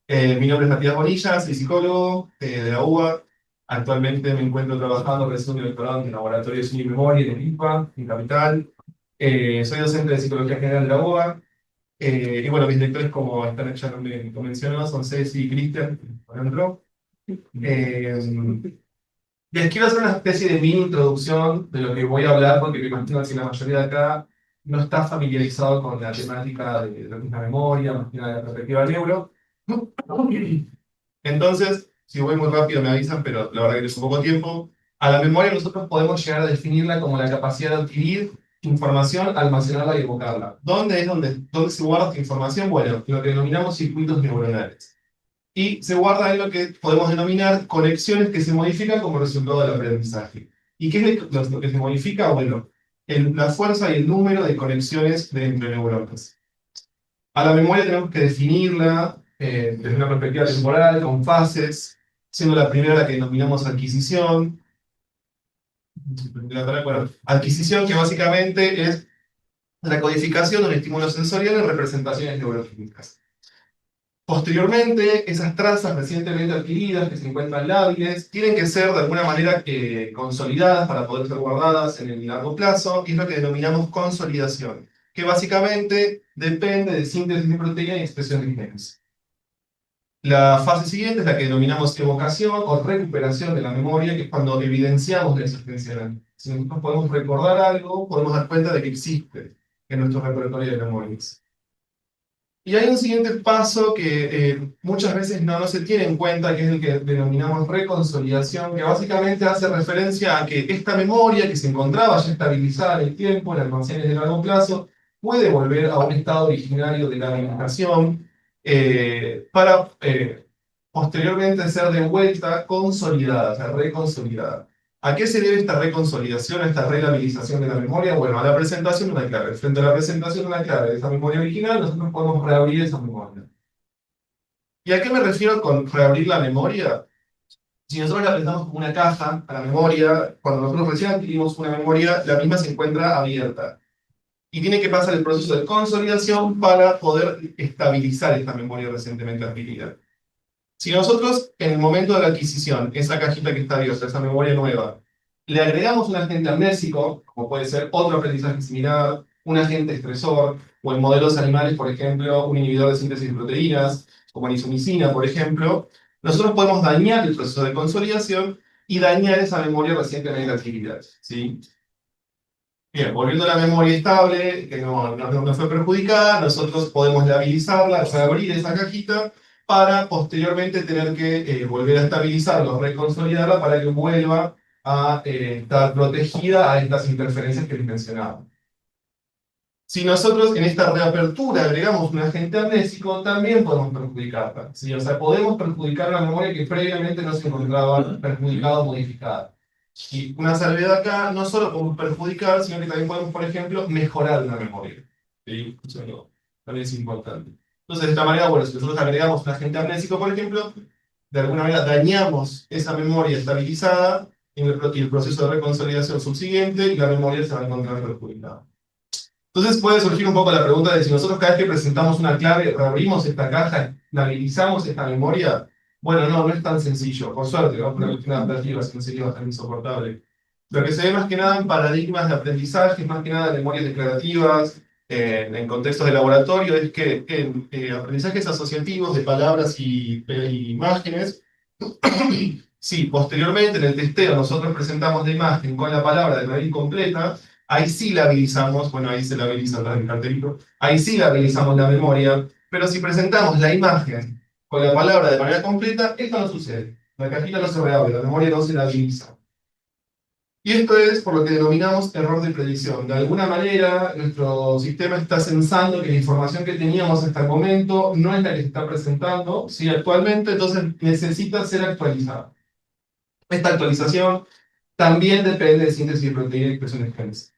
Mi nombre es Matías Bonilla, soy psicólogo de la UBA. Actualmente me encuentro trabajando recién un doctorado en Laboratorio de Cine y Memoria en el IPA, en Capital. Soy docente de Psicología General de la UBA. Y bueno, mis lectores, como están ya mencionados, son Ceci y Cristian, por ejemplo. Les quiero hacer una especie de mini introducción de lo que voy a hablar, porque me imagino que la mayoría de acá no está familiarizado con la temática de lo que es la memoria, más que nada de la perspectiva del neuro. Entonces, si voy muy rápido me avisan, pero la verdad que es un poco tiempo. A la memoria nosotros podemos llegar a definirla como la capacidad de adquirir información, almacenarla y evocarla. ¿Dónde es donde se guarda esta información? Bueno, en lo que denominamos circuitos neuronales. Y se guarda en lo que podemos denominar conexiones que se modifican como resultado del aprendizaje. ¿Y qué es lo que se modifica? Bueno, la fuerza y el número de conexiones de entre neuronas. A la memoria tenemos que definirla desde una perspectiva temporal, con fases, siendo la primera la que denominamos adquisición. Bueno, adquisición que básicamente es la codificación de un estímulo sensorial en representaciones neuroquímicas. Posteriormente, esas trazas recientemente adquiridas que se encuentran lábiles tienen que ser de alguna manera consolidadas para poder ser guardadas en el largo plazo, y es lo que denominamos consolidación, que básicamente depende de síntesis de proteína y expresión de genes. La fase siguiente es la que denominamos evocación o recuperación de la memoria, que es cuando evidenciamos la existencia de la. Si nosotros podemos recordar algo, podemos dar cuenta de que existe en nuestro repertorio de memorias. Y hay un siguiente paso que muchas veces no se tiene en cuenta, que es el que denominamos reconsolidación, que básicamente hace referencia a que esta memoria que se encontraba ya estabilizada en el tiempo, en almacenes de largo plazo, puede volver a un estado originario de la alimentación para posteriormente ser de vuelta consolidada, o sea, reconsolidada. ¿A qué se debe esta reconsolidación, esta relabilización de la memoria? Bueno, a la presentación de una clave. Frente a la presentación de una clave de esa memoria original, nosotros podemos reabrir esa memoria. ¿Y a qué me refiero con reabrir la memoria? Si nosotros la pensamos como una caja a la memoria, cuando nosotros recién adquirimos una memoria, la misma se encuentra abierta. Y tiene que pasar el proceso de consolidación para poder estabilizar esta memoria recientemente adquirida. Si nosotros, en el momento de la adquisición, esa cajita que está abierta, esa memoria nueva, le agregamos un agente amnésico, como puede ser otro aprendizaje similar, un agente estresor, o en modelos animales, por ejemplo, un inhibidor de síntesis de proteínas, como la isomicina, por ejemplo, nosotros podemos dañar el proceso de consolidación y dañar esa memoria recientemente adquirida, ¿sí? Bien, volviendo a la memoria estable, que no fue perjudicada, nosotros podemos labilizarla, reabrir esa cajita para posteriormente tener que volver a estabilizarla o reconsolidarla para que vuelva a estar protegida a estas interferencias que les mencionaba. Si nosotros en esta reapertura agregamos un agente amnésico, también podemos perjudicarla, ¿sí? O sea, podemos perjudicar la memoria que previamente no se encontraba perjudicada o modificada. Y una salvedad acá, no solo podemos perjudicar, sino que también podemos, por ejemplo, mejorar la memoria. ¿Sí? Eso también es importante. Entonces, de esta manera, bueno, si nosotros agregamos un agente amnésico, por ejemplo, de alguna manera dañamos esa memoria estabilizada y el proceso de reconsolidación subsiguiente, y la memoria se va a encontrar perjudicada. Entonces puede surgir un poco la pregunta de si nosotros cada vez que presentamos una clave, reabrimos esta caja, estabilizamos esta memoria. Bueno, no es tan sencillo, por suerte, ¿no? Una cuestión adaptativa, si no sería bastante insoportable. Lo que se ve más que nada en paradigmas de aprendizaje, más que nada en memorias declarativas, en contextos de laboratorio, es que en aprendizajes asociativos de palabras y imágenes, si posteriormente en el testeo nosotros presentamos la imagen con la palabra de manera incompleta, ahí sí la habilizamos, bueno, ahí se la habiliza el cartelito, ahí sí la habilizamos la memoria, pero si presentamos la imagen con la palabra de manera completa, esto no sucede. La cajita no se reabre, la memoria no se la habiliza. Y esto es por lo que denominamos error de predicción. De alguna manera, nuestro sistema está censando que la información que teníamos hasta el momento no es la que se está presentando, ¿sí? Actualmente, entonces necesita ser actualizada. Esta actualización también depende de síntesis de proteína y expresión de genes.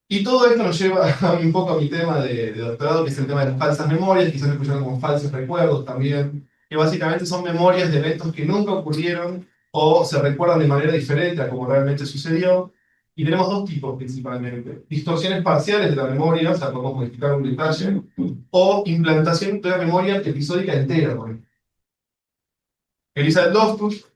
Y todo esto nos lleva un poco a mi tema de doctorado, que es el tema de las falsas memorias, quizás lo escucharon como falsos recuerdos también, que básicamente son memorias de eventos que nunca ocurrieron o se recuerdan de manera diferente a como realmente sucedió. Y tenemos dos tipos principalmente. Distorsiones parciales de la memoria, o sea, podemos modificar un detalle, o implantación de la memoria episódica entera, por ejemplo. Elizabeth Loftus,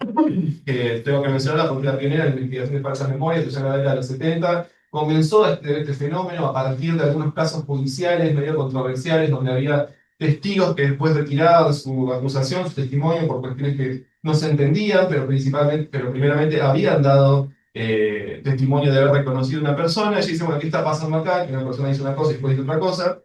que tengo que mencionarla porque la pionera en la investigación de falsas memorias, ya en la década de los 70, comenzó este fenómeno a partir de algunos casos judiciales medio controversiales, donde había testigos que después retiraban su acusación, su testimonio, por cuestiones que no se entendían, pero principalmente, pero primeramente habían dado testimonio de haber reconocido a una persona. Ella dice, bueno, ¿qué está pasando acá? Que una persona dice una cosa y después dice otra cosa.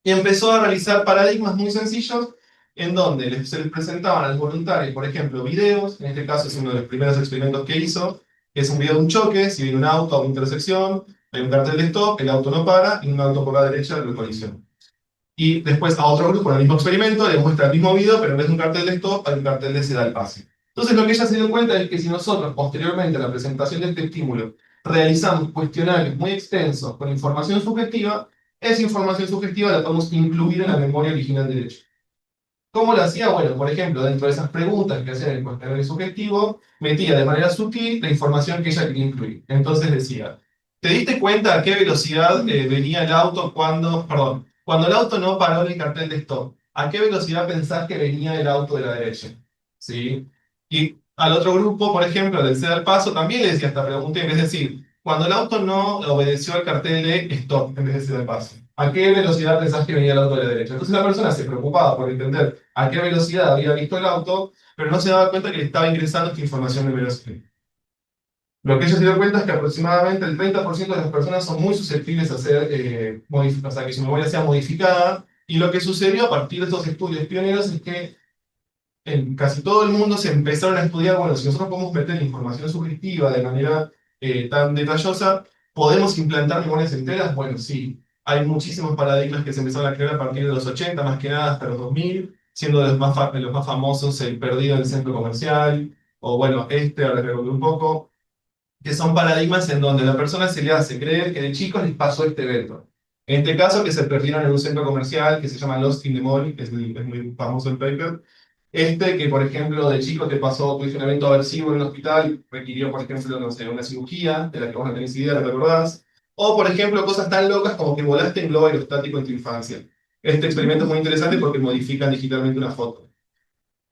Y empezó a realizar paradigmas muy sencillos en donde se les presentaban a los voluntarios, por ejemplo, videos. En este caso es uno de los primeros experimentos que hizo, que es un video de un choque. Si viene un auto a una intersección, hay un cartel de stop, el auto no para y un auto por la derecha lo colisiona. Y después a otro grupo en el mismo experimento le muestra el mismo video, pero en vez de un cartel de stop, hay un cartel de se da el pase. Entonces lo que ella se dio cuenta es que si nosotros posteriormente a la presentación de este estímulo realizamos cuestionarios muy extensos con información subjetiva, esa información subjetiva la podemos incluir en la memoria original del hecho. ¿Cómo lo hacía? Bueno, por ejemplo, dentro de esas preguntas que hacía en el cuestionario subjetivo, metía de manera sutil la información que ella quería incluir. Entonces decía, ¿te diste cuenta a qué velocidad venía el auto cuando el auto no paró en el cartel de stop? ¿A qué velocidad pensás que venía el auto de la derecha? ¿Sí? Y al otro grupo, por ejemplo, del ceder paso, también le decía esta pregunta, es decir, cuando el auto no obedeció al cartel de stop en vez de ceder paso, ¿a qué velocidad pensás que venía el auto de la derecha? Entonces la persona se preocupaba por entender a qué velocidad había visto el auto, pero no se daba cuenta que le estaba ingresando esta información de velocidad. Lo que ellos se dio cuenta es que aproximadamente el 30% de las personas son muy susceptibles a ser, o sea, que su memoria sea modificada, y lo que sucedió a partir de estos estudios pioneros es que en casi todo el mundo se empezaron a estudiar, bueno, si nosotros podemos meter información sugestiva de manera tan detallosa, ¿podemos implantar memorias enteras? Bueno, sí. Hay muchísimos paradigmas que se empezaron a crear a partir de los 80, más que nada hasta los 2000, siendo de los más famosos el perdido en el centro comercial, o bueno, ahora les recuerdo un poco, que son paradigmas en donde a la persona se le hace creer que de chicos les pasó este evento. En este caso, que se perdieron en un centro comercial que se llama Lost in the Mall, que es muy famoso el paper. Que por ejemplo, de chico te pasó, tuviste un evento aversivo en un hospital, requirió, por ejemplo, no sé, una cirugía, de la que vos no tenés idea, ¿no te acordás? O, por ejemplo, cosas tan locas como que volaste en globo aerostático en tu infancia. Este experimento es muy interesante porque modifican digitalmente una foto.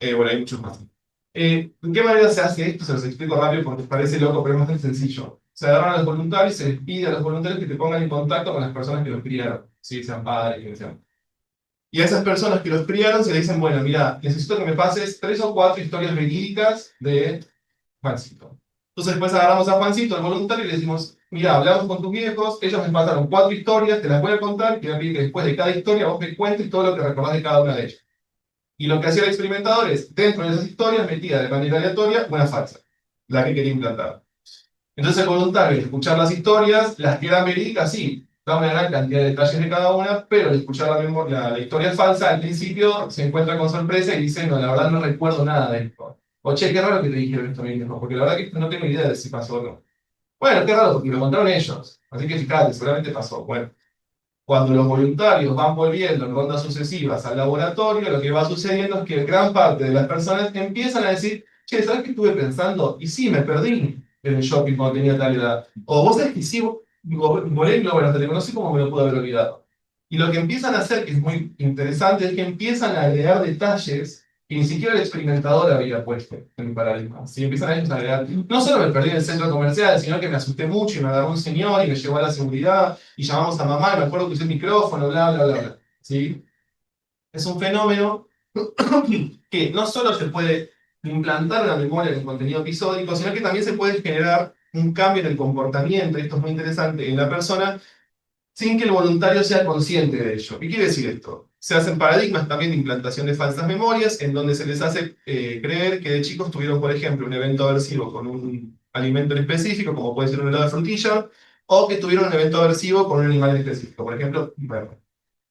Bueno, hay muchos más. ¿De qué manera se hace esto? Se los explico rápido porque parece loco, pero es bastante sencillo. Se agarran a los voluntarios y se les pide a los voluntarios que te pongan en contacto con las personas que los criaron, si sean padres, que sean. Y a esas personas que los criaron se le dicen, bueno, mira, necesito que me pases 3 o 4 historias verídicas de Juancito. Entonces después agarramos a Juancito, el voluntario, y le decimos, mira, hablamos con tus viejos, ellos me pasaron 4 historias, te las voy a contar, y te voy a pedir que después de cada historia vos me cuentes todo lo que recordás de cada una de ellas. Y lo que hacía el experimentador es, dentro de esas historias, metía de manera aleatoria una falsa, la que quería implantar. Entonces el voluntario, al escuchar las historias, las que eran verídicas, sí, da una gran cantidad de detalles de cada una, pero al escuchar la historia falsa, al principio se encuentra con sorpresa y dice, no, la verdad no recuerdo nada de esto. O che, qué raro que te dijeron esto, mi viejo, porque la verdad que no tengo idea de si pasó o no. Bueno, qué raro, porque me lo contaron ellos. Así que fíjate, seguramente pasó. Bueno, cuando los voluntarios van volviendo en rondas sucesivas al laboratorio, lo que va sucediendo es que gran parte de las personas empiezan a decir, che, ¿sabes qué estuve pensando? Y sí, me perdí en el shopping cuando tenía tal edad. O vos sabés que sí, volé en Globo, hasta te conocí como me lo pude haber olvidado. Y lo que empiezan a hacer, que es muy interesante, es que empiezan a agregar detalles que ni siquiera el experimentador había puesto en el paradigma. ¿Sí? Empiezan a ellos a agregar, no solo me perdí en el centro comercial, sino que me asusté mucho y me agarró un señor y me llevó a la seguridad y llamamos a mamá y me acuerdo que usé el micrófono, bla, bla, bla, bla. ¿Sí? Es un fenómeno que no solo se puede implantar en la memoria con contenido episódico, sino que también se puede generar un cambio en el comportamiento, y esto es muy interesante, en la persona, sin que el voluntario sea consciente de ello. ¿Qué quiere decir esto? Se hacen paradigmas también de implantación de falsas memorias, en donde se les hace creer que de chicos tuvieron, por ejemplo, un evento aversivo con un alimento en específico, como puede ser un helado de frutilla, o que tuvieron un evento aversivo con un animal en específico, por ejemplo, un perro.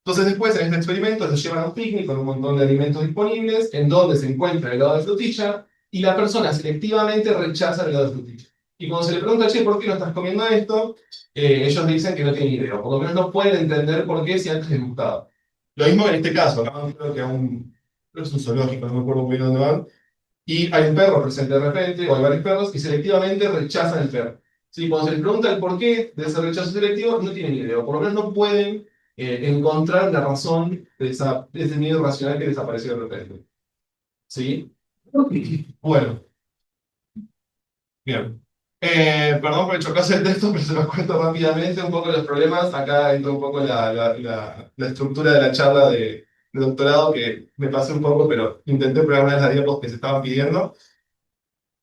Entonces después, en este experimento, se llevan a un picnic con un montón de alimentos disponibles, en donde se encuentra el helado de frutilla, y la persona selectivamente rechaza el helado de frutilla. Y cuando se le pregunta, che, ¿por qué no estás comiendo esto? Ellos dicen que no tienen idea, o por lo menos no pueden entender por qué si antes les gustaba. Lo mismo en este caso, acá creo que creo que es un zoológico, no me acuerdo muy bien dónde van, y hay un perro presente de repente, o hay varios perros, y selectivamente rechazan el perro. ¿Sí? Cuando se les pregunta el porqué de ese rechazo selectivo, no tienen idea, o por lo menos no pueden encontrar la razón de ese miedo irracional que desapareció de repente. ¿Sí? Bueno, bien. Perdón por chocarse el texto, pero se los cuento rápidamente un poco los problemas. Acá entra un poco la estructura de la charla de doctorado que me pasé un poco, pero intenté programar las diapos que se estaban pidiendo.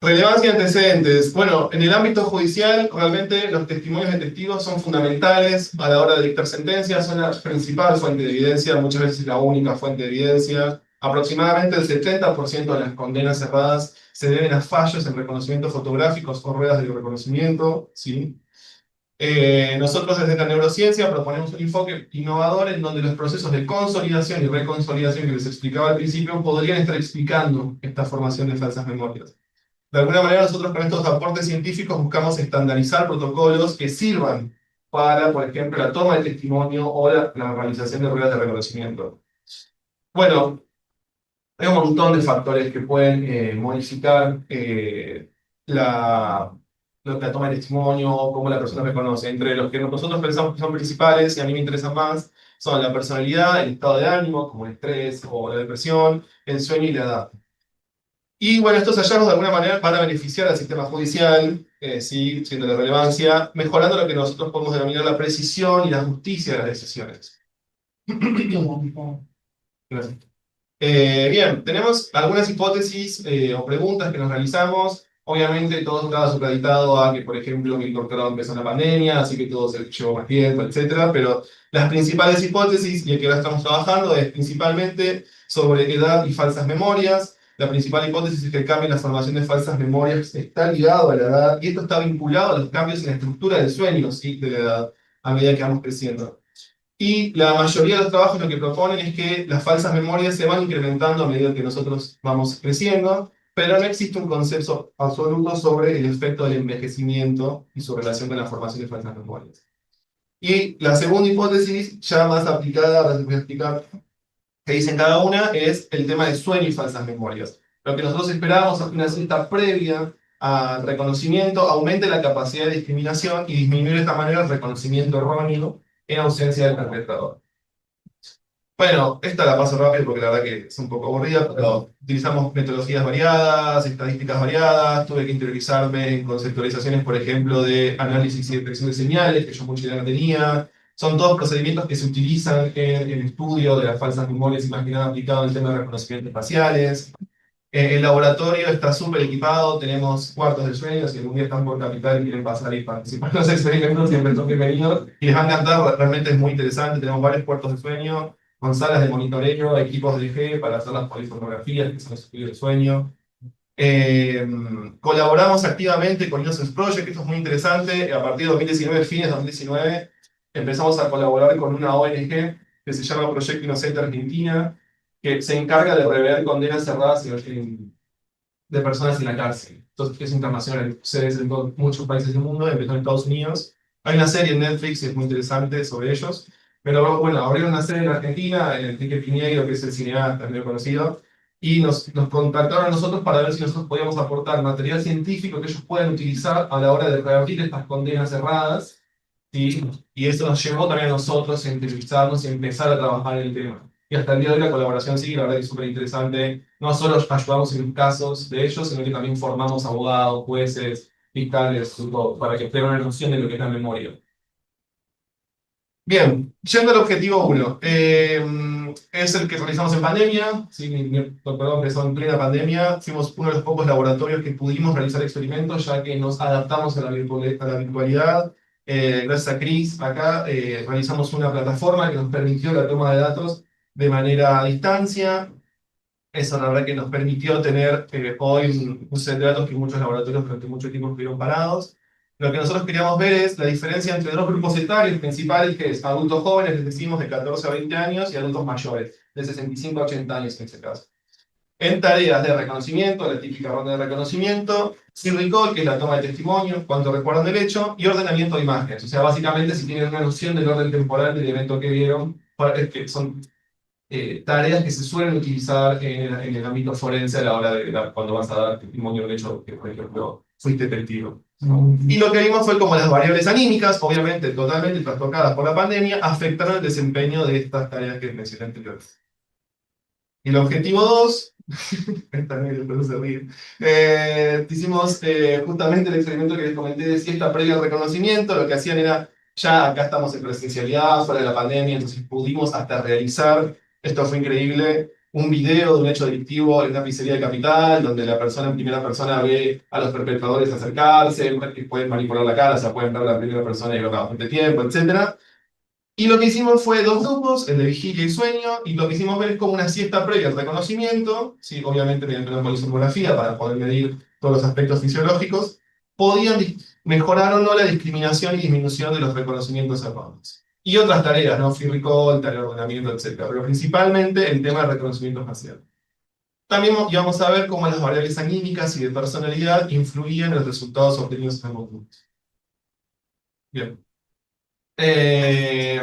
Relevancia y antecedentes. Bueno, en el ámbito judicial, realmente los testimonios de testigos son fundamentales a la hora de dictar sentencias, son la principal fuente de evidencia, muchas veces la única fuente de evidencia. Aproximadamente el 70% de las condenas cerradas se deben a fallos en reconocimientos fotográficos o ruedas de reconocimiento, ¿sí? Nosotros desde la neurociencia proponemos un enfoque innovador en donde los procesos de consolidación y reconsolidación que les explicaba al principio podrían estar explicando esta formación de falsas memorias. De alguna manera nosotros con estos aportes científicos buscamos estandarizar protocolos que sirvan para, por ejemplo, la toma de testimonio o la realización de ruedas de reconocimiento. Bueno, hay un montón de factores que pueden modificar la, la toma de testimonio o cómo la persona reconoce. Entre los que nosotros pensamos que son principales y a mí me interesan más son la personalidad, el estado de ánimo, como el estrés o la depresión, el sueño y la edad. Y bueno, estos hallazgos de alguna manera van a beneficiar al sistema judicial, sí, siendo de relevancia, mejorando lo que nosotros podemos denominar la precisión y la justicia de las decisiones. Gracias. Bien, tenemos algunas hipótesis o preguntas que nos realizamos. Obviamente todo estaba supeditado a que, por ejemplo, mi doctorado empezó en la pandemia, así que todo se llevó más tiempo, etcétera. Pero las principales hipótesis, y el que ahora estamos trabajando, es principalmente sobre edad y falsas memorias. La principal hipótesis es que el cambio en la formación de falsas memorias está ligado a la edad, y esto está vinculado a los cambios en la estructura del sueño, ¿sí?, de la edad, a medida que vamos creciendo. Y la mayoría de los trabajos lo que proponen es que las falsas memorias se van incrementando a medida que nosotros vamos creciendo, pero no existe un consenso absoluto sobre el efecto del envejecimiento y su relación con la formación de falsas memorias. Y la segunda hipótesis, ya más aplicada, ahora les voy a explicar qué dicen cada una, es el tema de sueño y falsas memorias. Lo que nosotros esperábamos es que una cita previa al reconocimiento aumente la capacidad de discriminación y disminuir de esta manera el reconocimiento erróneo en ausencia del perpetrador. Bueno, esta la paso rápido porque la verdad que es un poco aburrida, pero utilizamos metodologías variadas, estadísticas variadas, tuve que interiorizarme en conceptualizaciones, por ejemplo, de análisis y detección de señales, que yo mucha idea no tenía. Son todos procedimientos que se utilizan en el estudio de las falsas memorias, imaginadas aplicado en temas de reconocimientos faciales. El laboratorio está súper equipado, tenemos cuartos de sueño, si algún día están por capital y quieren pasar y participar en los experimentos, siempre son bienvenidos. Y les va a encantar, realmente es muy interesante, tenemos varios cuartos de sueño, con salas de monitoreo, equipos de G para hacer las polifotografías, que son los estudios de sueño. Eh, Colaboramos activamente con Innocence Project, esto es muy interesante. A partir de 2019, fines de 2019, empezamos a colaborar con una ONG que se llama Proyecto Inocente Argentina, que se encarga de rever condenas cerradas de personas en la cárcel. Entonces, es internacional, sedes en muchos países del mundo, empezó en Estados Unidos. Hay una serie en Netflix y es muy interesante sobre ellos. Pero bueno, abrieron una serie en Argentina, Enrique Piñeiro, que es el cineasta muy conocido, y nos contactaron a nosotros para ver si nosotros podíamos aportar material científico que ellos puedan utilizar a la hora de reabrir estas condenas cerradas, ¿sí? Y eso nos llevó también a nosotros a entrevistarnos y empezar a trabajar en el tema. Y hasta el día de hoy la colaboración sigue, la verdad que es súper interesante. No solo ayudamos en los casos de ellos, sino que también formamos abogados, jueces, fiscales, todo, para que tengan una noción de lo que es la memoria. Bien, yendo al objetivo 1, es el que realizamos en pandemia. Sí, mi doctorado empezó en plena pandemia. Fuimos uno de los pocos laboratorios que pudimos realizar experimentos, ya que nos adaptamos a la virtualidad. Gracias a Chris, acá realizamos una plataforma que nos permitió la toma de datos de manera a distancia. Eso la verdad que nos permitió tener hoy un set de datos que muchos laboratorios durante mucho tiempo estuvieron parados. Lo que nosotros queríamos ver es la diferencia entre dos grupos etarios principales, que es adultos jóvenes, les decimos, de 14 a 20 años, y adultos mayores, de 65 a 80 años en este caso. En tareas de reconocimiento, la típica ronda de reconocimiento, sin recall, que es la toma de testimonio, cuánto recuerdan del hecho, y ordenamiento de imágenes. O sea, básicamente si tienen una noción del orden temporal del evento que vieron, que son tareas que se suelen utilizar en el ámbito forense a la hora de cuando vas a dar testimonio de un hecho que, por ejemplo, fuiste testigo. Y lo que vimos fue como las variables anímicas, obviamente totalmente trastocadas por la pandemia, afectaron el desempeño de estas tareas que mencioné anteriormente. Y el objetivo 2, también el profesor ríe, hicimos justamente el experimento que les comenté de siesta previa al reconocimiento. Lo que hacían era, ya acá estamos en presencialidad, fuera de la pandemia, entonces pudimos hasta realizar, esto fue increíble, un video de un hecho delictivo en una pizzería de Capital, donde la persona en primera persona ve a los perpetradores acercarse, que pueden manipular la cara, o sea, pueden ver a la primera persona y verla bastante tiempo, etc. Y lo que hicimos fue dos grupos, el de vigilia y sueño, y lo que hicimos ver es como una siesta previa al reconocimiento, ¿sí? Obviamente mediante una polisomografía para poder medir todos los aspectos fisiológicos, podían mejorar o no la discriminación y disminución de los reconocimientos erróneos. Y otras tareas, ¿no? Field recall, tarea de ordenamiento, etc. Pero principalmente el tema del reconocimiento facial. También íbamos a ver cómo las variables anímicas y de personalidad influían en los resultados obtenidos en el conjunto. Bien. Eh,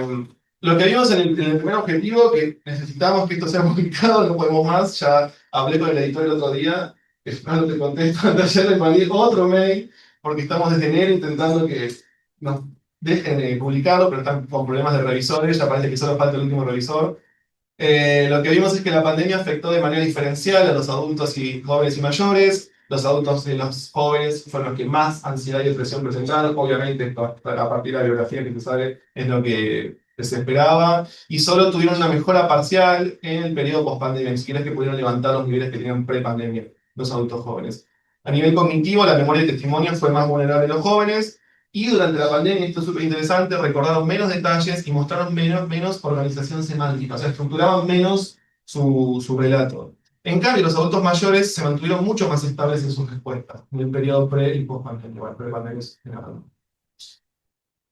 lo que vimos en el primer objetivo, que necesitamos que esto sea publicado, no podemos más, ya hablé con el editor el otro día, esperando que conteste, ayer le mandé otro mail, porque estamos desde enero intentando que nos dejen publicarlo, pero están con problemas de revisores, ya parece que solo falta el último revisor. Lo que vimos es que la pandemia afectó de manera diferencial a los adultos y jóvenes y mayores. Los adultos y los jóvenes fueron los que más ansiedad y depresión presentaron. Obviamente, a partir de la biografía que se sabe, es lo que se esperaba. Y solo tuvieron una mejora parcial en el periodo post-pandemia. Ni siquiera es que pudieron levantar los niveles que tenían pre-pandemia los adultos jóvenes. A nivel cognitivo, la memoria y testimonio fue más vulnerable en los jóvenes. Y durante la pandemia, esto es súper interesante, recordaron menos detalles y mostraron menos organización semántica, o sea, estructuraban menos su relato. En cambio, los adultos mayores se mantuvieron mucho más estables en sus respuestas, en el periodo pre y post-pandemia, bueno, pre-pandemia en la pandemia.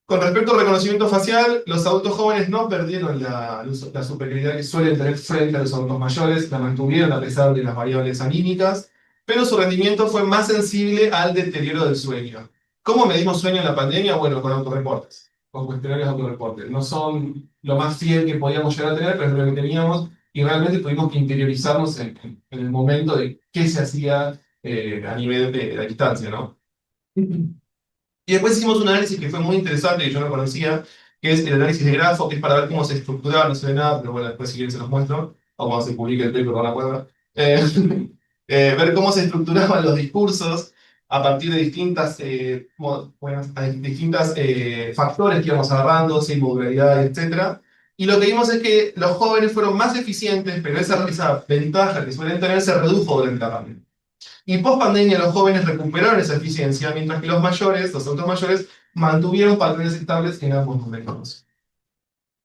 Con respecto al reconocimiento facial, los adultos jóvenes no perdieron la superioridad que suelen tener frente a los adultos mayores, la mantuvieron a pesar de las variables anímicas, pero su rendimiento fue más sensible al deterioro del sueño. ¿Cómo medimos sueño en la pandemia? Bueno, con autorreportes, con cuestionarios de autorreportes. No son lo más fiel que podíamos llegar a tener, pero es lo que teníamos, y realmente tuvimos que interiorizarnos en el momento de qué se hacía a nivel de distancia, ¿no? Y después hicimos un análisis que fue muy interesante, que yo no conocía, que es el análisis de grafo, que es para ver cómo se estructuraba, no se ve nada, pero bueno, después si quieren se los muestro, o cuando se publique el paper van a poder ver cómo se estructuraban los discursos a partir de distintas factores que íbamos agarrando, sin modularidad, etc. Y lo que vimos es que los jóvenes fueron más eficientes, pero esa ventaja que suelen tener se redujo durante la pandemia. Y post pandemia los jóvenes recuperaron esa eficiencia, mientras que los mayores, los adultos mayores, mantuvieron patrones estables en ambos momentos.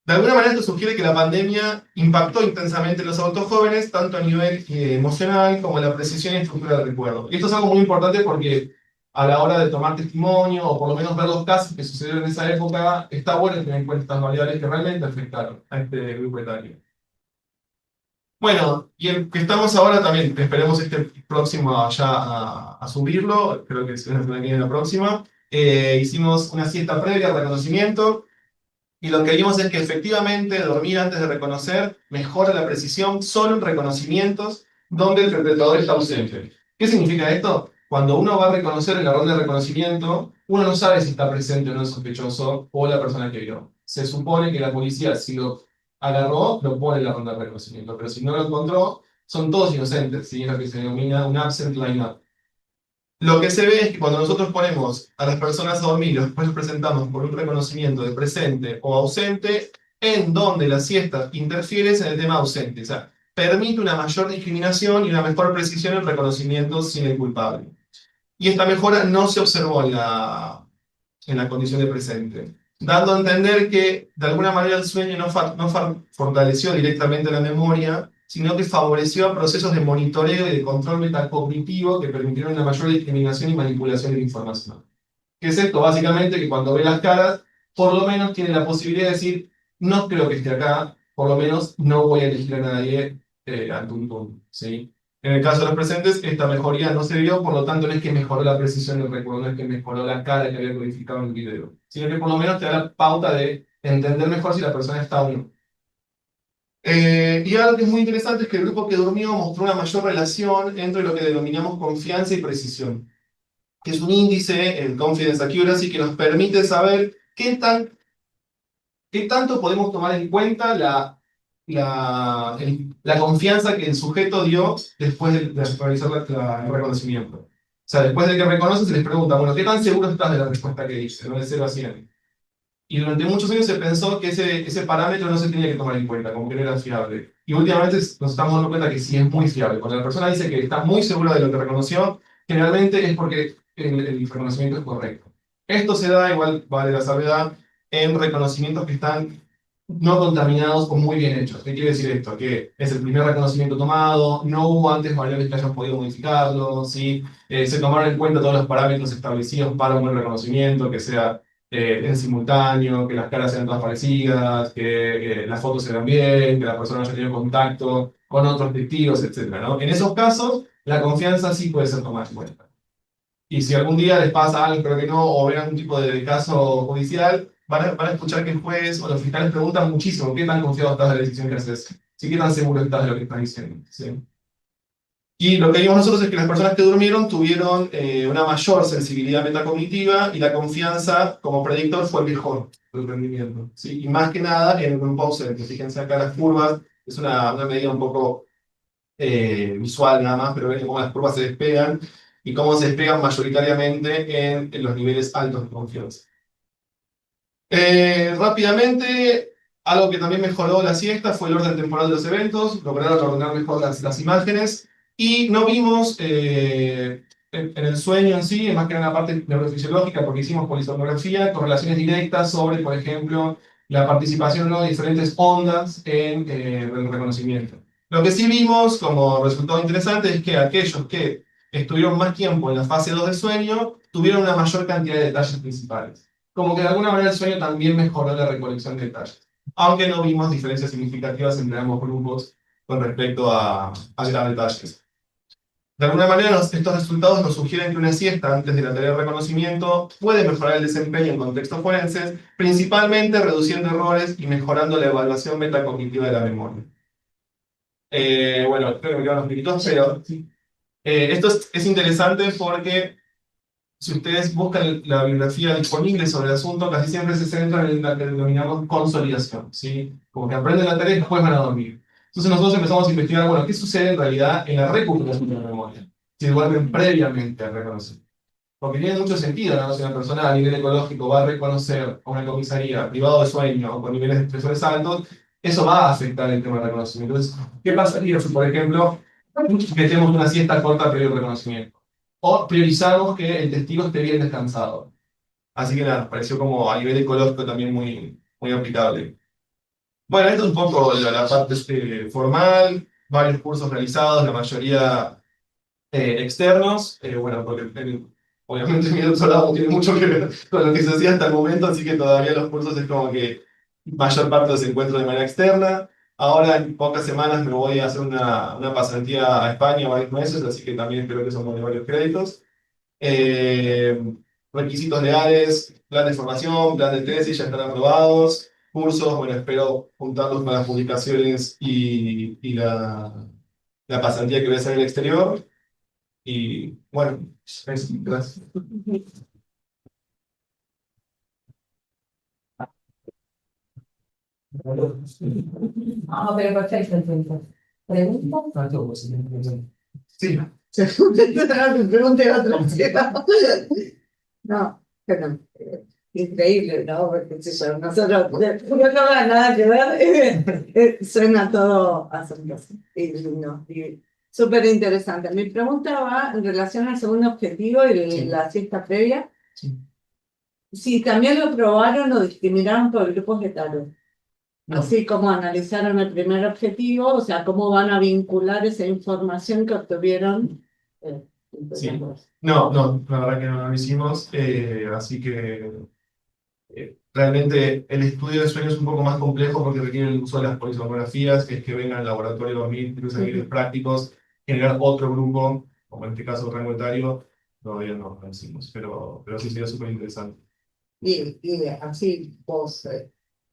De alguna manera esto sugiere que la pandemia impactó intensamente en los adultos jóvenes, tanto a nivel emocional como en la precisión y estructura del recuerdo. Y esto es algo muy importante porque a la hora de tomar testimonio, o por lo menos ver los casos que sucedieron en esa época, está bueno tener en cuenta estas variables que realmente afectaron a este grupo etario. Bueno, y el que estamos ahora también, esperemos este próximo ya a subirlo, creo que es la semana que viene la próxima. Hicimos una siesta previa al reconocimiento y lo que vimos es que efectivamente dormir antes de reconocer mejora la precisión solo en reconocimientos donde el perpetrador está ausente. ¿Qué significa esto? Cuando uno va a reconocer en la ronda de reconocimiento, uno no sabe si está presente o no el sospechoso o la persona que vio. Se supone que la policía, si lo agarró, lo pone en la ronda de reconocimiento, pero si no lo encontró, son todos inocentes, ¿sí? Es lo que se denomina un absent lineup. Lo que se ve es que cuando nosotros ponemos a las personas a dormir y después los presentamos por un reconocimiento de presente o ausente, en donde la siesta interfiere es en el tema ausente, o sea, permite una mayor discriminación y una mejor precisión en reconocimiento sin el culpable. Y esta mejora no se observó en la condición de presente, dando a entender que de alguna manera el sueño no fortaleció directamente la memoria, sino que favoreció a procesos de monitoreo y de control metacognitivo que permitieron una mayor discriminación y manipulación de la información. ¿Qué es esto? Básicamente que cuando ve las caras, por lo menos tiene la posibilidad de decir, no creo que esté acá, por lo menos no voy a elegir a nadie ante un turno, ¿sí? En el caso de los presentes, esta mejoría no se vio, por lo tanto no es que mejoró la precisión del recuerdo, no es que mejoró la cara que había codificado en el video, sino que por lo menos te da la pauta de entender mejor si la persona está o no. Y algo que es muy interesante es que el grupo que durmió mostró una mayor relación entre lo que denominamos confianza y precisión. que es un índice, el Confidence Accuracy, que nos permite saber qué tanto podemos tomar en cuenta la confianza que el sujeto dio después de realizar el reconocimiento. O sea, después de que reconoce, se les pregunta, bueno, ¿qué tan seguro estás de la respuesta que dice? ¿No? De 0 a 100. Y durante muchos años se pensó que ese parámetro no se tenía que tomar en cuenta, como que no era fiable. Y últimamente nos estamos dando cuenta que sí es muy fiable. Cuando la persona dice que está muy segura de lo que reconoció, generalmente es porque el reconocimiento es correcto. Esto se da, igual vale la salvedad, en reconocimientos que están no contaminados o muy bien hechos. ¿Qué quiere decir esto? Que es el primer reconocimiento tomado, no hubo antes variables que hayan podido modificarlo, ¿sí? Se tomaron en cuenta todos los parámetros establecidos para un buen reconocimiento, que sea en simultáneo, que las caras sean todas parecidas, que las fotos se vean bien, que la persona haya tenido contacto con otros testigos, etcétera, ¿no? En esos casos, la confianza sí puede ser tomada en cuenta. Y si algún día les pasa algo, creo que no, o ven algún tipo de caso judicial, van a escuchar que el juez o los fiscales preguntan muchísimo qué tan confiado estás de la decisión que haces, sí, qué tan seguro estás de lo que estás diciendo. ¿Sí? Y lo que vimos nosotros es que las personas que durmieron tuvieron una mayor sensibilidad metacognitiva y la confianza como predictor fue mejor del rendimiento. ¿Sí? Y más que nada en el grupo ausente. Fíjense acá las curvas, es una medida un poco visual nada más, pero ven cómo las curvas se despegan y cómo se despegan mayoritariamente en los niveles altos de confianza. Rápidamente, algo que también mejoró la siesta fue el orden temporal de los eventos, lograron ordenar mejor las imágenes y no vimos en el sueño en sí, más que en la parte neurofisiológica, porque hicimos polisomnografía, correlaciones directas sobre, por ejemplo, la participación ¿no? de diferentes ondas en el reconocimiento. Lo que sí vimos como resultado interesante es que aquellos que estuvieron más tiempo en la fase 2 del sueño tuvieron una mayor cantidad de detalles principales. Como que de alguna manera el sueño también mejoró la recolección de detalles, aunque no vimos diferencias significativas entre ambos grupos con respecto a detalles. De alguna manera, estos resultados nos sugieren que una siesta antes de la tarea de reconocimiento puede mejorar el desempeño en contextos forenses, principalmente reduciendo errores y mejorando la evaluación metacognitiva de la memoria. Bueno, creo que me quedan unos minutos, pero esto es interesante porque si ustedes buscan la bibliografía disponible sobre el asunto, casi siempre se centra en la que denominamos consolidación, ¿sí? Como que aprenden la tarea y después van a dormir. Entonces nosotros empezamos a investigar, bueno, ¿qué sucede en realidad en la recuperación de la memoria? Si duermen previamente al reconocer. Porque tiene mucho sentido, ¿no? Si una persona a nivel ecológico va a reconocer a una comisaría privado de sueño o con niveles de estresores altos, eso va a afectar el tema del reconocimiento. Entonces, ¿qué pasaría si, por ejemplo, metemos una siesta corta previo al reconocimiento? O priorizamos que el testigo esté bien descansado. Así que nada, pareció como a nivel ecológico también muy aplicable. Bueno, esto es un poco la parte formal, varios cursos realizados, la mayoría externos, bueno, porque obviamente mi doctorado tiene mucho que ver con lo que se hacía hasta el momento, así que todavía los cursos es como que mayor parte los encuentro de manera externa. Ahora en pocas semanas me voy a hacer una pasantía a España varios meses, así que también espero que somos de varios créditos. Eh, Requisitos legales, plan de formación, plan de tesis ya están aprobados. Cursos, bueno, espero juntarlos con las publicaciones y la pasantía que voy a hacer en el exterior. Y bueno, gracias. Ah, pero perfecto, entonces. ¿Pregunta? Sí, Pregunte otra. No, pero increíble, ¿no? Porque qué sé yo, nosotros no tengo nada que ver, suena todo asombroso y lindo y súper interesante. Mi pregunta va en relación al segundo objetivo y sí, la siesta previa. sí. Si también lo probaron o discriminaron por grupos etarios. No, Así como analizaron el primer objetivo, o sea, cómo van a vincular esa información que obtuvieron. sí. No, la verdad que no lo hicimos, así que realmente el estudio de sueño es un poco más complejo porque requiere el uso de las polisomografías, que es que vengan al laboratorio a dormir, que usen videos prácticos, generar otro grupo, como en este caso rango etario, todavía no lo hicimos, pero sí sería súper interesante. Y así vos,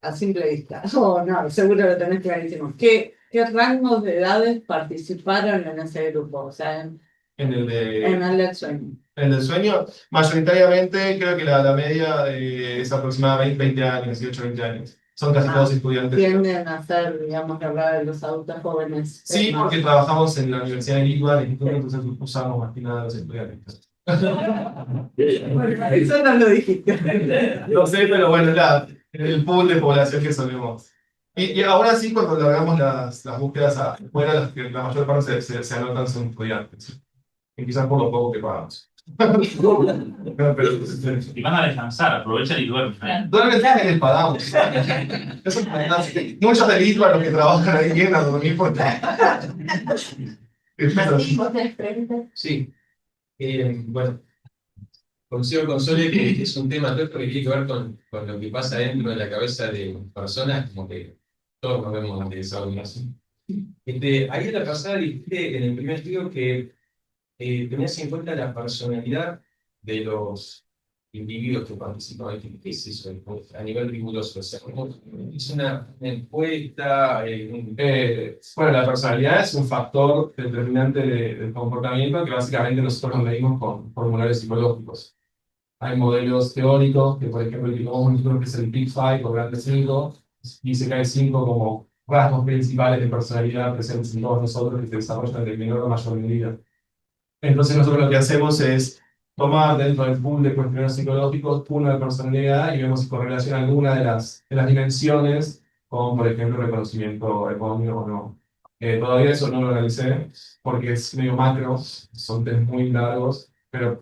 a simple vista, oh, no, seguro lo tenés clarísimo. ¿Qué rangos de edades participaron en ese grupo? O sea, En el En de, el del sueño. en el del sueño, mayoritariamente creo que la media es aproximadamente 20 años, 18, 20 años. Son casi todos estudiantes. Tienden a ser, digamos, que hablar de los adultos jóvenes. Sí, más. porque trabajamos en la Universidad de Lisboa, entonces usamos más que nada a los estudiantes. Bueno, eso no lo dijiste. No sé, pero bueno, el pool de población que solemos. Y ahora sí, cuando largamos las búsquedas afuera, la mayor parte se anotan son estudiantes. Y quizás por lo poco que pagamos. No, pero, Y van a descansar, aprovechan y duermen. duermen que les pagamos. Eso es fantástico. Muchos de Lisboa los que trabajan ahí vienen a dormir porque... Martín, ¿vos tenés preguntas? Sí, bueno, coincido con Sole que es un tema todo esto que tiene que ver con lo que pasa dentro de la cabeza de personas, como que todos nos vemos de esa organización. Ahí en la pasada dijiste en el primer estudio que tenías en cuenta la personalidad de los individuos que participan. ¿Qué es eso a nivel riguroso? O sea, es una encuesta. Bueno, la personalidad es un factor determinante del comportamiento que básicamente nosotros lo medimos con formularios psicológicos. Hay modelos teóricos que, por ejemplo, el que tomamos nosotros, que es el Big Five o Grande 5, dice que hay 5 como rasgos principales de personalidad presentes en todos nosotros que se desarrollan en menor o mayor medida. Entonces nosotros lo que hacemos es tomar dentro del pool de cuestionarios psicológicos uno de personalidad y vemos si correlaciona alguna de las dimensiones, como por ejemplo reconocimiento económico o no. Todavía eso no lo analicé porque es medio macro, son test muy largos, pero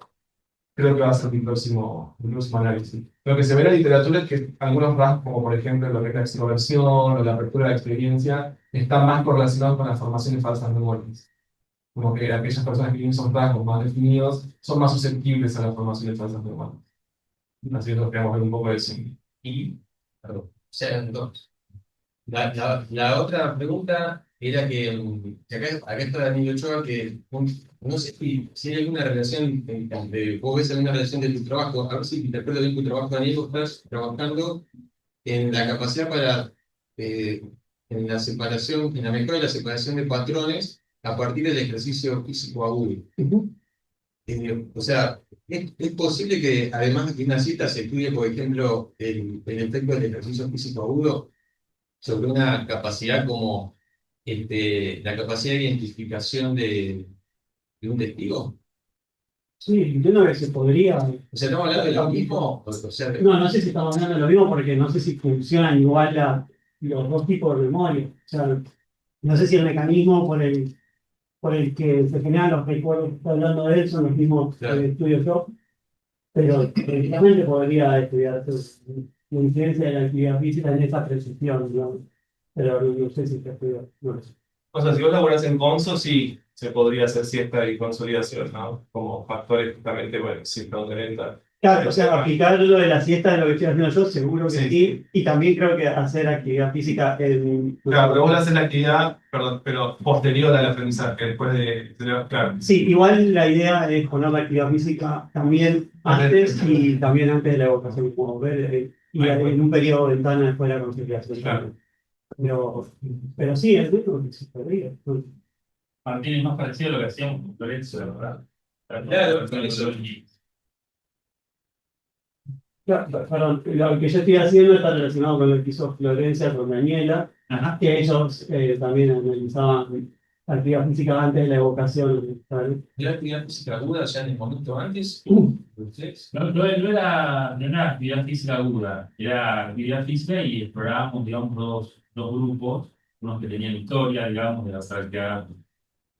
creo que va a ser mi próximo análisis. Lo que se ve en la literatura es que algunos rasgos, como por ejemplo lo que es la extroversión o la apertura de la experiencia, están más correlacionados con la formación de falsas memorias. Como que aquellas personas que tienen esos rasgos más definidos son más susceptibles a la formación de falsas memorias. Así que nos quedamos ver un poco de eso. Y, perdón, o sea, entonces, la otra pregunta era que acá está Daniel Ochoa, que no sé si hay alguna relación, vos ves alguna relación de tu trabajo, a ver si interpreto bien tu trabajo, Daniel, vos estás trabajando en la capacidad para, eh, en la separación, en la mejora de la separación de patrones a partir del ejercicio físico agudo. O sea, es posible que además de una cita se estudie, por ejemplo, el efecto del ejercicio físico agudo sobre una capacidad como la capacidad de identificación de un testigo. Sí, entiendo que se podría. O sea, ¿estamos hablando de lo mismo? O sea, No sé si estamos hablando de lo mismo porque no sé si funcionan igual los dos tipos de memoria. O sea, no sé si el mecanismo por el que se generan los recuerdos que está hablando de él son los mismos Claro. que estudio yo, pero teóricamente podría estudiar la incidencia de la actividad física en esa precisión, digamos. Pero no sé si se estudia, no lo sé. O sea, si vos laburás en Conso, sí se podría hacer siesta y consolidación, ¿no? Como factores justamente, bueno, siesta lenta. Claro, o sea, aplicar lo de la siesta de lo que estoy haciendo yo, seguro que Sí. sí. Y también creo que hacer actividad física en... Claro, pero vos haces la actividad, perdón, pero posterior al aprendizaje, después claro. Sí, igual la idea es poner la actividad física también antes y también antes de la evacuación, como ver, y en un periodo de ventana después de la conciliación. Claro. Pero sí, es duro que se podría. Martín, es más parecido a lo que hacíamos con Lorenzo, ¿verdad? Claro, con eso. Claro, perdón, lo que yo estoy haciendo está relacionado con lo que hizo Florencia con Daniela, Ajá. que ellos también analizaban la actividad física antes de la evocación. ¿Sabes? ¿La actividad física aguda ya en el momento antes? No era actividad física aguda, era actividad física y explorábamos, digamos, dos grupos, unos que tenían historia, digamos, de la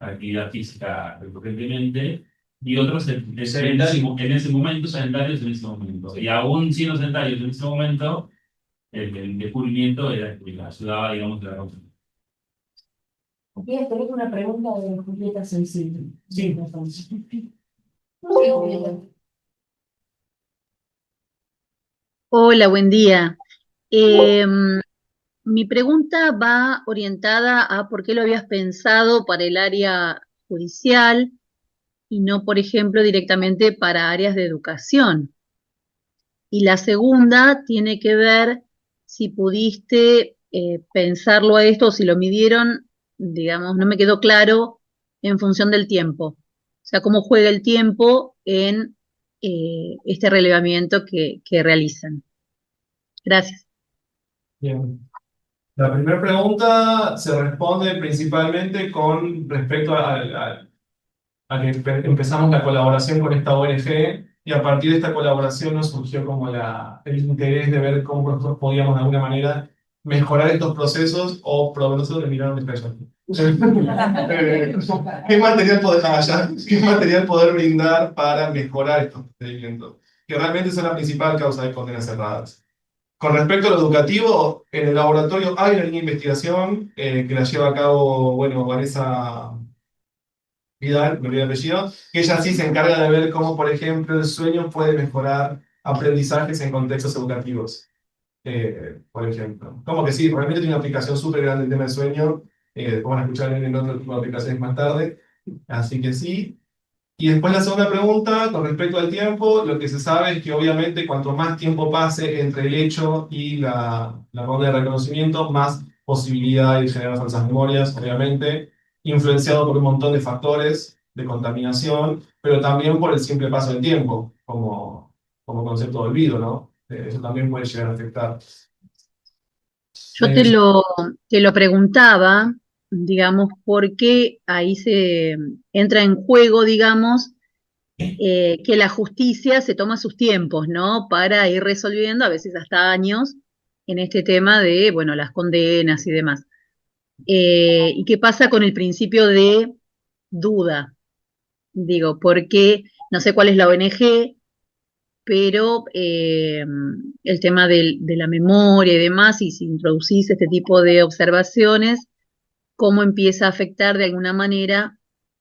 actividad física recurrentemente, y otros en ese momento, sedentarios en ese momento. Y aún siendo sedentarios en ese momento, el descubrimiento era el que ayudaba, digamos, a la causa. Aquí tenés una pregunta de Julieta Sencillo. Sí. Hola, buen día. Mi pregunta va orientada a por qué lo habías pensado para el área judicial y no, por ejemplo, directamente para áreas de educación. Y la segunda tiene que ver si pudiste pensarlo a esto, o si lo midieron, digamos, no me quedó claro en función del tiempo. sea, cómo juega el tiempo en este relevamiento que realizan. Gracias. Bien. La primera pregunta se responde principalmente con respecto a que empezamos la colaboración con esta ONG y a partir de esta colaboración nos surgió como el interés de ver cómo nosotros podíamos de alguna manera mejorar estos procesos o por lo menos nosotros miraron de ¿Qué material qué material poder brindar para mejorar estos procedimientos? Que realmente son la principal causa de condenas cerradas. Con respecto a lo educativo, en el laboratorio hay una línea de investigación que la lleva a cabo, bueno, Vanessa Vidal, me olvidé el apellido, que ella sí se encarga de ver cómo, por ejemplo, el sueño puede mejorar aprendizajes en contextos educativos, por ejemplo. Como que sí, realmente tiene una aplicación súper grande el tema del sueño, van a escuchar en otro tipo de aplicaciones más tarde, así que sí. Y después la segunda pregunta, con respecto al tiempo, lo que se sabe es que obviamente cuanto más tiempo pase entre el hecho y la ronda de reconocimiento, más posibilidad de generar falsas memorias, obviamente, influenciado por un montón de factores de contaminación, pero también por el simple paso del tiempo, como concepto de olvido, ¿no? Eso también puede llegar a afectar. Yo te lo preguntaba, digamos, porque ahí se entra en juego, digamos, que la justicia se toma sus tiempos, ¿no? Para ir resolviendo, a veces hasta años, en este tema de, bueno, las condenas y demás. ¿Y qué pasa con el principio de duda? Digo, porque no sé cuál es la ONG, pero el tema de la memoria y demás, y si introducís este tipo de observaciones, cómo empieza a afectar de alguna manera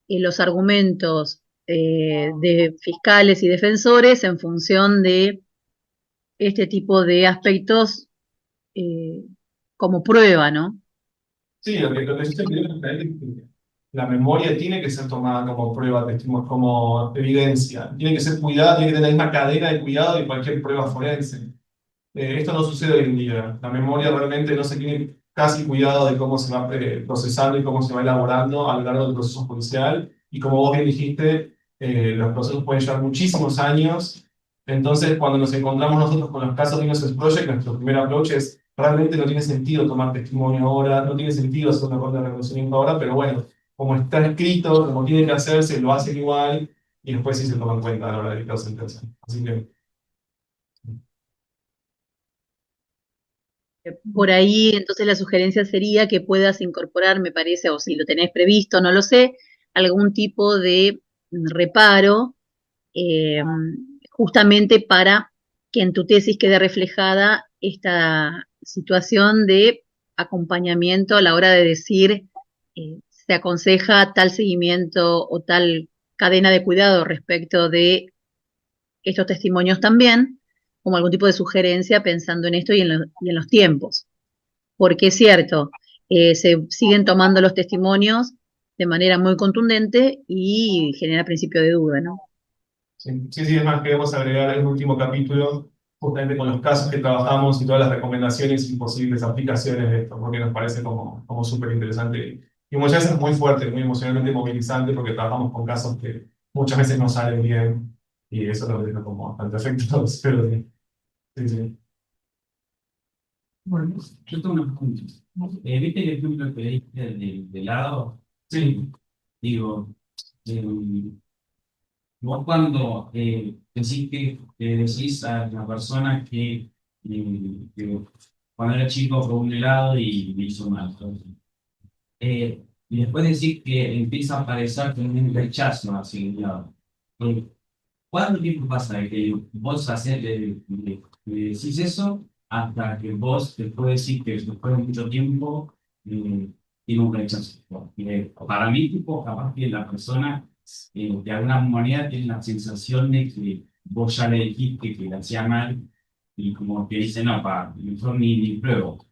los argumentos de fiscales y defensores en función de este tipo de aspectos eh, como prueba, ¿no? Sí, lo que yo siempre digo es que la memoria tiene que ser tomada como prueba, como evidencia. Tiene que ser cuidada, tiene que tener una cadena de cuidado de cualquier prueba forense. Esto no sucede hoy en día. La memoria realmente no se tiene casi cuidado de cómo se va procesando y cómo se va elaborando a lo largo del proceso judicial. Y como vos bien dijiste, los procesos pueden llevar muchísimos años. Entonces, cuando nos encontramos nosotros con los casos de Innocence Project, nuestro primer approach es, realmente no tiene sentido tomar testimonio ahora, no tiene sentido hacer una ronda de reconocimiento ahora, pero bueno, como está escrito, como tiene que hacerse, lo hacen igual, y después sí se toma en cuenta a la hora de dictar sentencia. Así que... Por ahí, entonces la sugerencia sería que puedas incorporar, me parece, o si lo tenés previsto, no lo sé, algún tipo de reparo, eh, justamente para que en tu tesis quede reflejada esta situación de acompañamiento a la hora de decir se aconseja tal seguimiento o tal cadena de cuidado respecto de estos testimonios también, como algún tipo de sugerencia pensando en esto y en los tiempos. Porque es cierto, se siguen tomando los testimonios de manera muy contundente y genera principio de duda, ¿no? Sí, sí, sí, es más, queremos agregar el último capítulo justamente con los casos que trabajamos y todas las recomendaciones y posibles aplicaciones de esto, porque nos parece como súper interesante. Y muchas veces muy fuerte, muy emocionalmente movilizante, porque trabajamos con casos que muchas veces no salen bien y eso nos deja como bastante afectados, pero sí, sí, sí. Bueno, yo tengo una pregunta. ¿Viste el ejemplo que diste del lado? Sí, Digo, eh, vos cuando decís que decís a la persona que cuando era chico probó un helado y le hizo mal. Y después decís que empieza a aparecer como un rechazo hacia el helado. ¿Cuánto tiempo pasa de que vos le decís eso hasta que vos después decís que después de mucho tiempo tiene un rechazo? Porque para mí, tipo, capaz que la persona de alguna manera tiene la sensación de que vos ya le dijiste que le hacía mal y como que dice, no, mejor ni pruebo.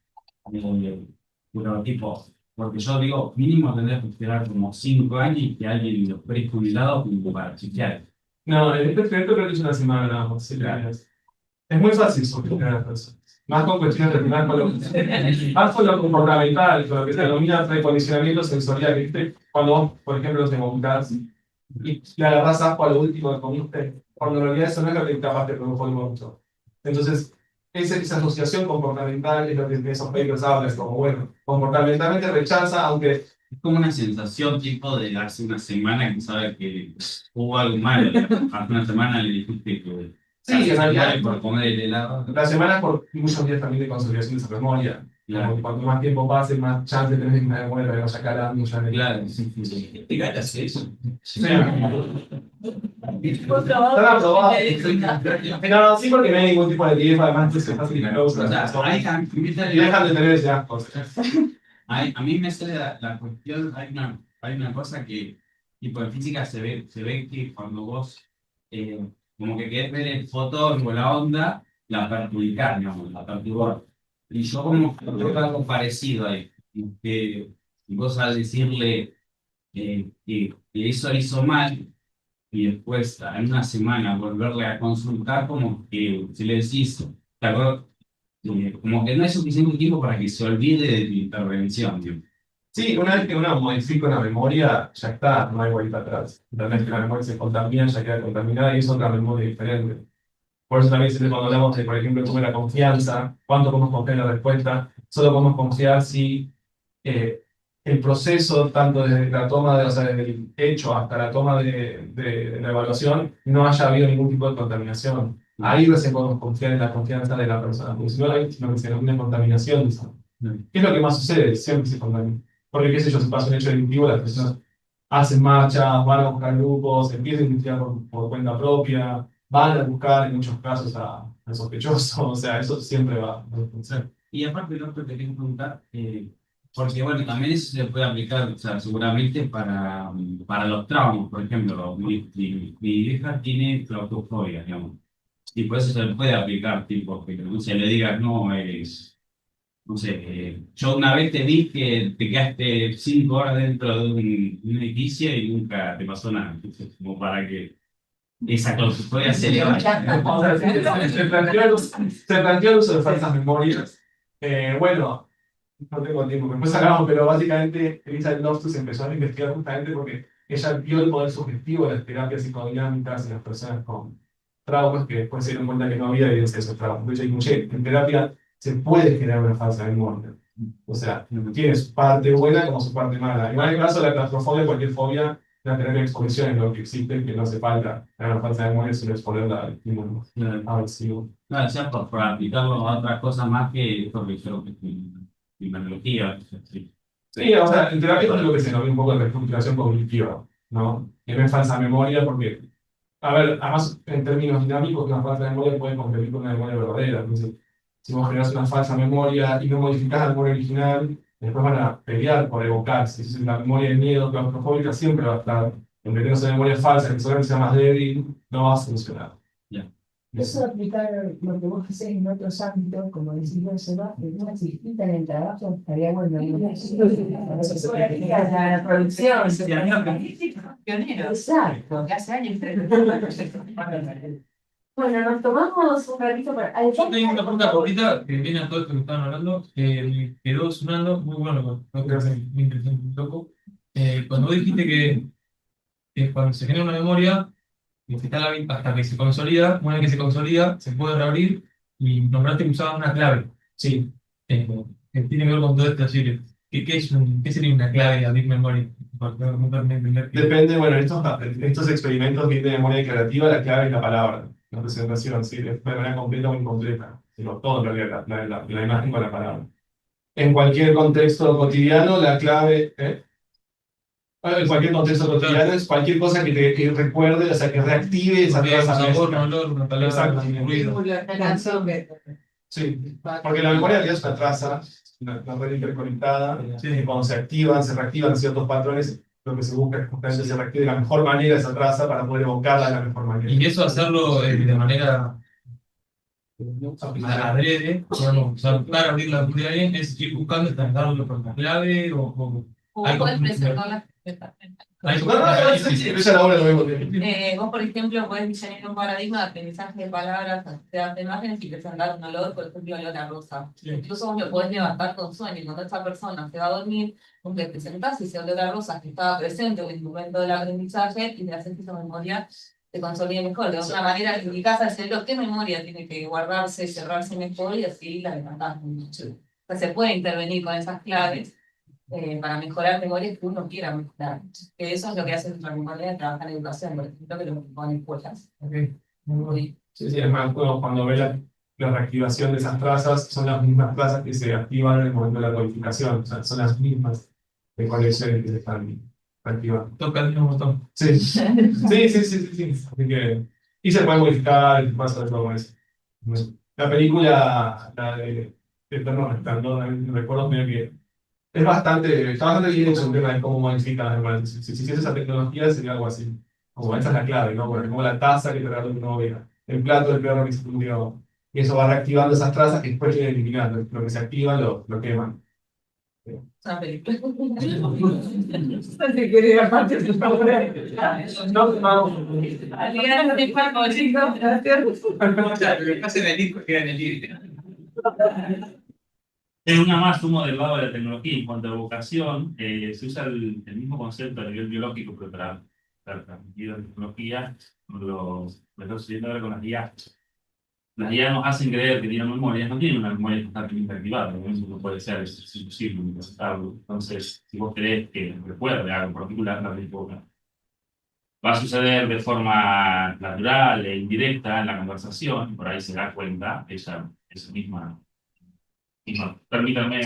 Pero tipo, porque yo digo, mínimo tendrás que esperar como 5 años y que alguien lo ofrezca un helado como para chequear. no, en este experimento creo que es una semana nada más, 7 días. Es muy fácil solucionar a las personas. Más con cuestiones relacionadas más con lo comportamental, con lo que se denomina precondicionamiento sensorial, ¿viste? Cuando vos, por ejemplo, te montás y le agarrás asco a lo último que comiste, cuando en realidad eso no es lo que capaz te produjo el vómito. Entonces, esa asociación comportamental es lo que esos papers hablan, como bueno, comportamentalmente rechaza, aunque Es como una sensación tipo de hace una semana que sabe que hubo algo malo. Hace una semana le dijiste que sí, en realidad por comer el helado. la semana es por muchos días también de consolidación de esa memoria. Claro. Como que cuanto más tiempo pase, más chance tenés de que una memoria que vaya calando ya en el... Claro, sí, sí. ¿Te ganas eso? Sí. Están aprobados. No, sí, porque no hay ningún tipo de tarifa, además es fácil y O sea, y dejan de tener ese asco. a mí me sale la cuestión, hay una cosa que, tipo en física se ve que cuando vos, como que querés ver el fotón o la onda, la perjudicar, digamos, la perturbar. Y yo como que veo algo parecido ahí, que vos al decirle que eso hizo mal, y después en una semana volverle a consultar, como que si le decís, ¿te acuerdas? Como que no hay suficiente tiempo para que se olvide de tu intervención, tío. Sí, una vez que uno modifica una memoria, ya está, no hay vuelta atrás. Una vez que la memoria se contamina, ya queda contaminada y es otra memoria diferente. Por eso también siempre cuando hablamos de, por ejemplo, sobre la confianza, ¿cuánto podemos confiar en la respuesta? Solo podemos confiar si el proceso, tanto desde la toma de, o sea, desde el hecho hasta la toma de la evaluación, no haya habido ningún tipo de contaminación. Ahí recién podemos confiar en la confianza de la persona, porque si no, hay lo que se denomina contaminación. ¿Qué es lo que más sucede? Siempre se contamina. Porque, qué sé yo, si pasa un hecho delictivo, las personas hacen marchas, van a buscar grupos, empiezan a investigar por cuenta propia, van a buscar en muchos casos al sospechoso, o sea, eso siempre va a funcionar. Y aparte, lo otro que te quiero preguntar, porque bueno, también eso se puede aplicar, o sea, seguramente para los traumas, por ejemplo, mi hija tiene claustrofobia, digamos, y por eso se le puede aplicar, tipo, que no se le diga, no, no sé, yo una vez te vi que te quedaste 5 horas dentro de un edificio y nunca te pasó nada, entonces, como para que esa claustrofobia se le vaya. O sea, se planteó el uso de falsas memorias. Bueno, no tengo tiempo, después hablamos, pero básicamente Elizabeth Loftus empezó a investigar justamente porque ella vio el poder sugestivo de las terapias psicodinámicas en las personas con traumas que después se dieron cuenta que no había evidencia de esos traumas. Entonces ella dijo, che, en terapia se puede generar una falsa memoria. O sea, tiene su parte buena como su parte mala. Igual en el caso de la claustrofobia, cualquier fobia, la terapia de exposición es lo que existe, que no hace falta tener una falsa memoria, sino exponerla al estímulo aversivo. No, o sea, por aplicarlo a otras cosas más que esto que creo que es criminología, sí. Sí, o sea, en terapia es lo que se denomina un poco de reestructuración cognitiva, ¿no? Que no es falsa memoria porque, a ver, además en términos dinámicos, una falsa memoria puede competir con una memoria verdadera. Entonces, si vos generás una falsa memoria y no modificás la memoria original, después van a pelear por evocarse. Entonces, la memoria de miedo claustrofóbica siempre va a estar, aunque tengas una memoria falsa que seguramente sea más débil, no va a funcionar. Ya. Eso aplicar lo que vos haces en otros ámbitos, como decís vos, Seba, en una chiquita en el trabajo, estaría bueno. La producción. Pionero. Exacto. Que hace años. Bueno, nos tomamos un ratito para. Yo tengo una pregunta cortita que viene a todo esto que estaban hablando, que me quedó sonando muy bueno, no creo que sea muy interesante, muy loco. Cuando vos dijiste que cuando se genera una memoria, que está hasta que se consolida, una vez que se consolida, se puede reabrir y nombraste que usaban una clave. Sí. Que tiene que ver con todo esto, así que, ¿qué sería una clave de abrir memoria? Para no entender que- Depende, bueno, estos experimentos de memoria declarativa, la clave es la palabra, la presentación, ¿sí? Es de manera completa o incompleta, sino todo en realidad, la imagen con la palabra. En cualquier contexto cotidiano, la clave, en cualquier contexto cotidiano es cualquier cosa que recuerde, o sea, que reactive esa Un sabor, un mezcla. olor, una palabra, Exactamente. un ruido. La canción que. Sí, porque la memoria es una traza, una red interconectada, Sí. y cuando se activan, se reactivan ciertos patrones, lo que se busca es justamente que se reactive de la mejor manera esa traza para poder evocarla de la mejor manera. Y eso hacerlo de manera adrede, digamos, o sea, para abrir la memoria de alguien, es ir buscando, darle por la clave o hay como Ahí No, no, no, sí, sí, ella labura lo mismo que Vos, por ejemplo, podés diseñar un paradigma de aprendizaje de palabras, de imágenes y presentar un olor, por ejemplo, olor a rosa. Incluso vos lo podés levantar con sueño y cuando esta persona se va a dormir, vos le presentás ese olor a rosa que estaba presente en el momento del aprendizaje y le haces que esa memoria se consolide mejor. De otra manera, le indicás al cerebro qué memoria tiene que guardarse, cerrarse mejor y así la levantás. O sea, se puede intervenir con esas claves para mejorar memorias que uno quiera mejorar. Que eso es lo que hace nuestra compañía de trabajar en educación, por ejemplo, que lo pone en escuelas. Ok, muy bueno. Sí. Sí, sí, además, cuando ve la reactivación de esas trazas, son las mismas trazas que se activan en el momento de la codificación, o sea, son las mismas de conexiones que se están activando. Toca el mismo botón. Sí, sí, sí, sí, sí, sí. Así que, y se puede modificar, y se puede hacer todo eso. La película, la de Eterno Resplandor, recuerdo medio que está bastante bien hecho el tema de cómo modifican las hermanas. Si hiciese esa tecnología sería algo así. Como esa es la clave, ¿no? Porque como la taza que te regaló tu novia, el plato del perro que se fundió, y eso va reactivando esas trazas que después vienen eliminando. Lo que se activa lo queman. Una película. Si quería participar. No, no. Aliás, de cuerpo, chicos. Lo que pasa en el disco queda en el libro. Es una más sumo del lado de la tecnología. En cuanto a educación, se usa el mismo concepto a nivel biológico, pero para transmitir la tecnología, lo estoy sucediendo ahora con las IA. Las IA nos hacen creer que tienen memoria, no tienen una memoria constantemente activada, ¿no? Eso no puede ser, es imposible necesitarlo. Entonces, si vos querés que recuerde algo en particular, la equivoca. Va a suceder de forma natural e indirecta en la conversación, por ahí se da cuenta esa misma. Y no, permítanme,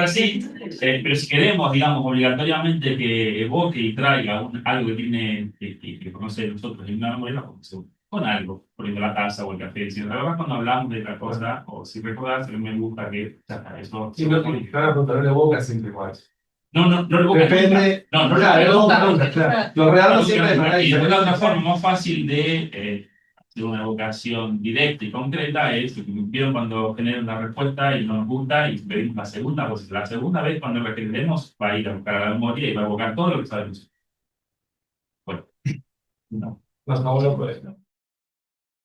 así, pero si queremos, digamos, obligatoriamente que evoque y traiga algo que tiene, que conoce nosotros en una memoria, con algo, poniendo la taza o el café. Si la verdad cuando hablamos de otra cosa, o si recordás, me gusta que ya está, eso. Sí, no, claro, no le boca siempre igual. No le evoca Depende. nunca. No, Claro, le evoca no, nunca. claro. Lo real no siempre es Y ahí. la otra forma más fácil de una evocación directa y concreta es que vieron cuando genera una respuesta y no nos gusta y pedimos la segunda, pues la segunda vez cuando requeriremos va a ir a buscar a la memoria y va a evocar todo lo que sabemos. Bueno, no. No, no, no,